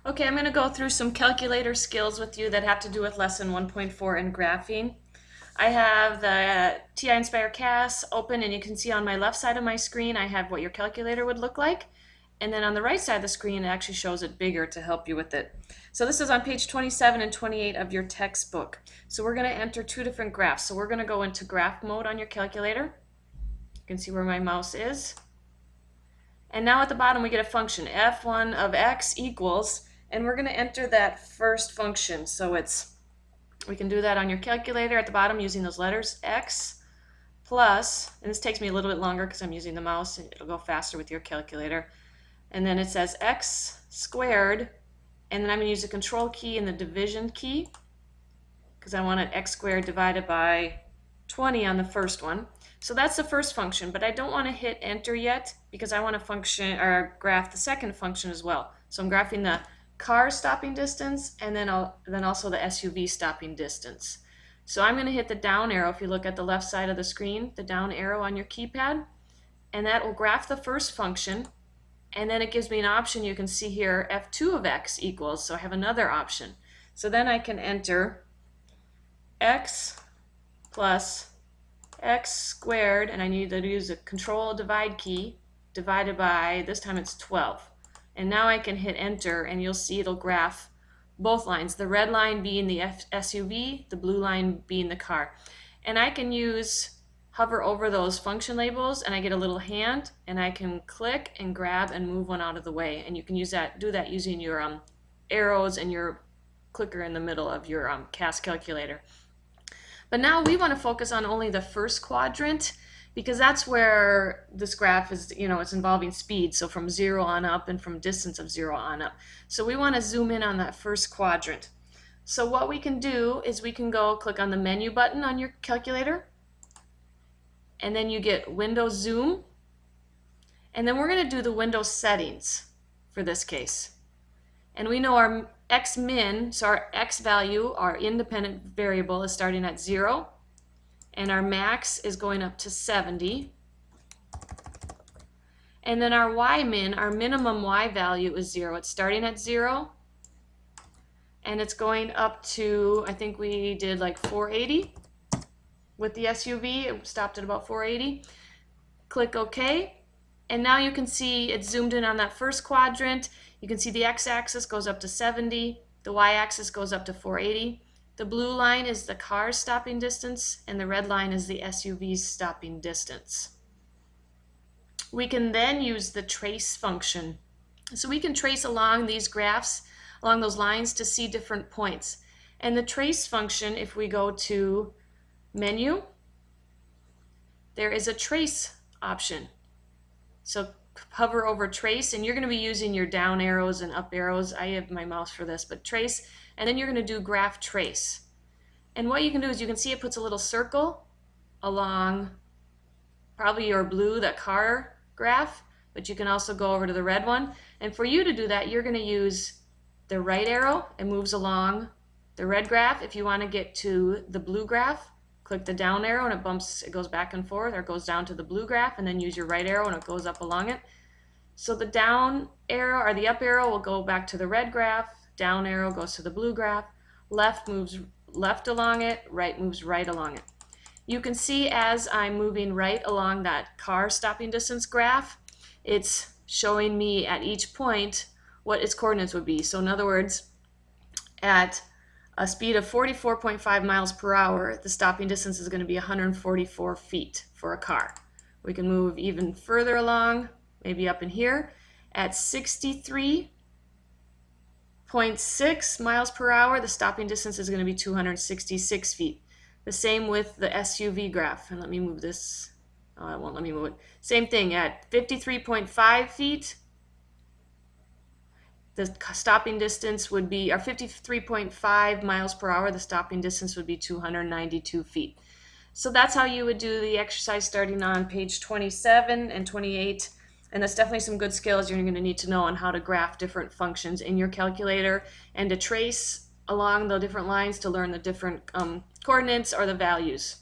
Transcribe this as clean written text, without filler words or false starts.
Okay, I'm going to go through some calculator skills with you that have to do with lesson 1.4 in graphing. I have the TI Inspire CAS open, and you can see on my left side of my screen I have what your calculator would look like. And then on the right side of the screen it actually shows it bigger to help you with it. So this is on page 27 and 28 of your textbook. So we're going to enter two different graphs. So we're going to go into graph mode on your calculator. You can see where my mouse is. And now at the bottom we get a function, f1 of x equals, and we're going to enter that first function. So we can do that on your calculator at the bottom using those letters, x plus, and this takes me a little bit longer because I'm using the mouse and it'll go faster with your calculator. And then it says x squared, and then I'm going to use the control key and the division key because I want it x squared divided by 20 on the first one. So that's the first function, but I don't want to hit enter yet because I want to graph the second function as well. So I'm graphing the car stopping distance and then also the SUV stopping distance. So I'm going to hit the down arrow. If you look at the left side of the screen, the down arrow on your keypad, and that will graph the first function, and then it gives me an option. You can see here f2 of x equals, so I have another option. So then I can enter x plus x squared, and I need to use the control divide key, divided by, this time it's 12. And now I can hit enter, and you'll see it'll graph both lines, the red line being the SUV, the blue line being the car. And I can hover over those function labels, and I get a little hand, and I can click and grab and move one out of the way. And you can do that using your arrows and your clicker in the middle of your CAS calculator. But now we want to focus on only the first quadrant because that's where this graph is, it's involving speed. So from 0 on up and from distance of 0 on up. So we want to zoom in on that first quadrant. So what we can do is we can go click on the menu button on your calculator, and then you get window zoom. And then we're going to do the window settings for this case. And we know our x min, so our x value, our independent variable, is starting at 0, and our max is going up to 70. And then our y min, our minimum y value, is 0. It's starting at 0, and it's going up to, I think we did like 480 with the SUV. It stopped at about 480. Click OK. And now you can see it's zoomed in on that first quadrant. You can see the x-axis goes up to 70, the y-axis goes up to 480. The blue line is the car's stopping distance, and the red line is the SUV's stopping distance. We can then use the trace function. So we can trace along these graphs, along those lines, to see different points. And the trace function, if we go to menu, there is a trace option. So hover over trace, and you're going to be using your down arrows and up arrows. I have my mouse for this, but trace, and then you're going to do graph trace. And what you can do is you can see it puts a little circle along probably your blue, that car graph, but you can also go over to the red one. And for you to do that, you're going to use the right arrow. It moves along the red graph. If you want to get to the blue graph, click the down arrow and it goes back and forth, or it goes down to the blue graph, and then use your right arrow and it goes up along it. So the down arrow or the up arrow will go back to the red graph, down arrow goes to the blue graph, left moves left along it, right moves right along it. You can see as I'm moving right along that car stopping distance graph, it's showing me at each point what its coordinates would be. So in other words, at a speed of 44.5 miles per hour, the stopping distance is going to be 144 feet for a car. We can move even further along, maybe up in here. At 63.6 miles per hour, the stopping distance is going to be 266 feet. The same with the SUV graph. And let me move this. Oh, it won't let me move it. Same thing at 53.5 feet. The stopping distance would be, or 53.5 miles per hour, the stopping distance would be 292 feet. So that's how you would do the exercise starting on page 27 and 28. And that's definitely some good skills you're going to need to know on how to graph different functions in your calculator and to trace along the different lines to learn the different coordinates or the values.